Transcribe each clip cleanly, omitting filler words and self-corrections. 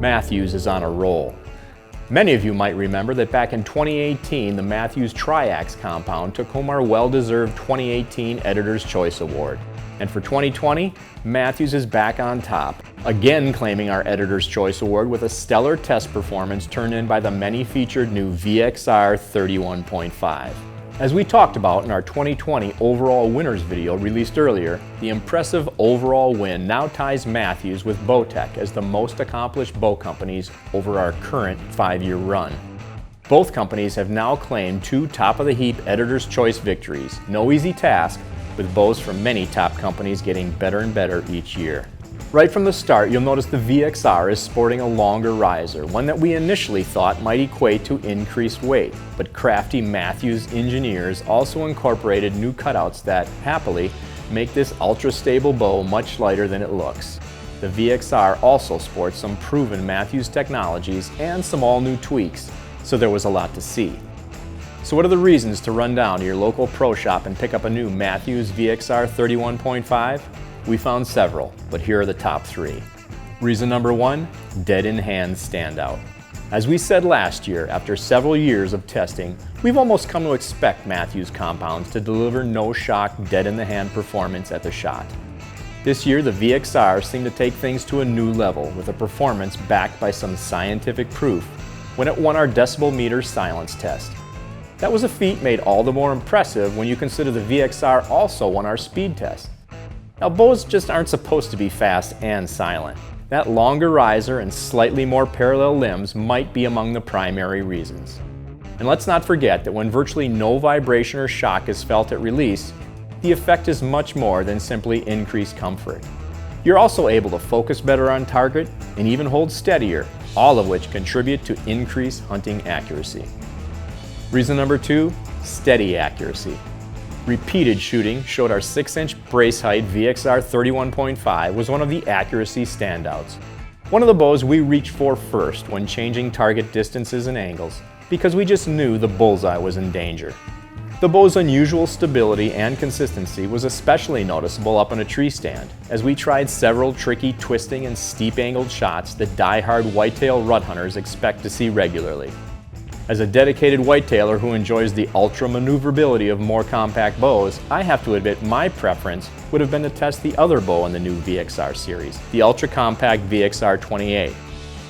Mathews is on a roll. Many of you might remember that back in 2018, the Mathews Triax compound took home our well-deserved 2018 Editor's Choice Award. And for 2020, Mathews is back on top, again claiming our Editor's Choice Award with a stellar test performance turned in by the many-featured new VXR 31.5. As we talked about in our 2020 overall winners video released earlier, the impressive overall win now ties Mathews with Bowtech as the most accomplished bow companies over our current 5-year run. Both companies have now claimed 2 top-of-the-heap Editor's Choice victories. No easy task, with bows from many top companies getting better and better each year. Right from the start, you'll notice the VXR is sporting a longer riser, one that we initially thought might equate to increased weight, but crafty Mathews engineers also incorporated new cutouts that, happily, make this ultra-stable bow much lighter than it looks. The VXR also sports some proven Mathews technologies and some all-new tweaks, so there was a lot to see. So what are the reasons to run down to your local pro shop and pick up a new Mathews VXR 31.5? We found several, but here are the top 3. Reason number 1, dead-in-hand standout. As we said last year, after several years of testing, we've almost come to expect Mathews compounds to deliver no-shock, dead-in-the-hand performance at the shot. This year, the VXR seemed to take things to a new level with a performance backed by some scientific proof when it won our decibel meter silence test. That was a feat made all the more impressive when you consider the VXR also won our speed test. Now, bows just aren't supposed to be fast and silent. That longer riser and slightly more parallel limbs might be among the primary reasons. And let's not forget that when virtually no vibration or shock is felt at release, the effect is much more than simply increased comfort. You're also able to focus better on target and even hold steadier, all of which contribute to increased hunting accuracy. Reason number 2, steady accuracy. Repeated shooting showed our 6-inch brace height VXR 31.5 was one of the accuracy standouts. One of the bows we reached for first when changing target distances and angles, because we just knew the bullseye was in danger. The bow's unusual stability and consistency was especially noticeable up on a tree stand, as we tried several tricky twisting and steep-angled shots that die-hard whitetail rut hunters expect to see regularly. As a dedicated whitetailer who enjoys the ultra-maneuverability of more compact bows, I have to admit my preference would have been to test the other bow in the new VXR series, the ultra-compact VXR 28.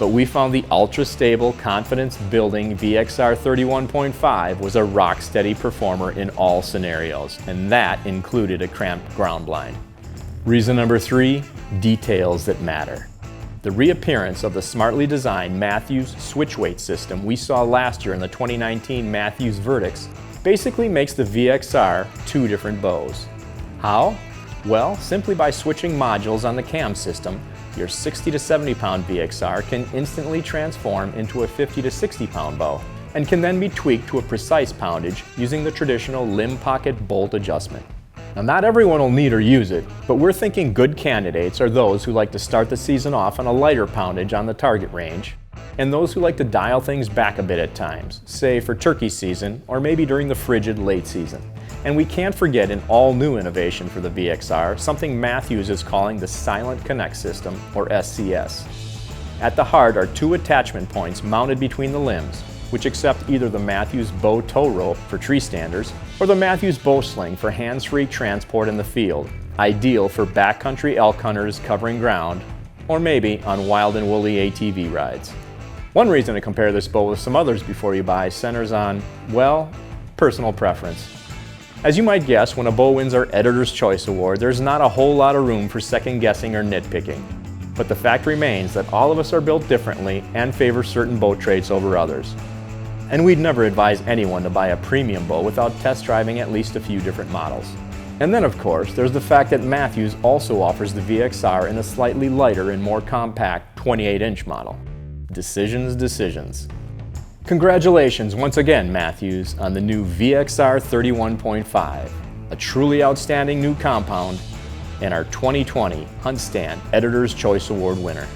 But we found the ultra-stable, confidence-building VXR 31.5 was a rock-steady performer in all scenarios, and that included a cramped ground blind. Reason number 3, details that matter. The reappearance of the smartly designed Mathews switch weight system we saw last year in the 2019 Mathews Verdicts basically makes the VXR 2 different bows. How? Well, simply by switching modules on the cam system, your 60 to 70 pound VXR can instantly transform into a 50 to 60 pound bow and can then be tweaked to a precise poundage using the traditional limb pocket bolt adjustment. Now, not everyone will need or use it, but we're thinking good candidates are those who like to start the season off on a lighter poundage on the target range, and those who like to dial things back a bit at times, say for turkey season or maybe during the frigid late season. And we can't forget an all-new innovation for the VXR, something Mathews is calling the Silent Connect System, or SCS. At the heart are 2 attachment points mounted between the limbs, which accept either the Mathews bow tow rope for tree standers or the Mathews bow sling for hands-free transport in the field, ideal for backcountry elk hunters covering ground, or maybe on wild and woolly ATV rides. One reason to compare this bow with some others before you buy centers on, well, personal preference. As you might guess, when a bow wins our Editor's Choice Award, there's not a whole lot of room for second-guessing or nitpicking. But the fact remains that all of us are built differently and favor certain bow traits over others. And we'd never advise anyone to buy a premium bow without test driving at least a few different models. And then, of course, there's the fact that Mathews also offers the VXR in a slightly lighter and more compact 28-inch model. Decisions. Congratulations once again, Mathews, on the new VXR 31.5, a truly outstanding new compound, and our 2020 HuntStand Editor's Choice Award winner.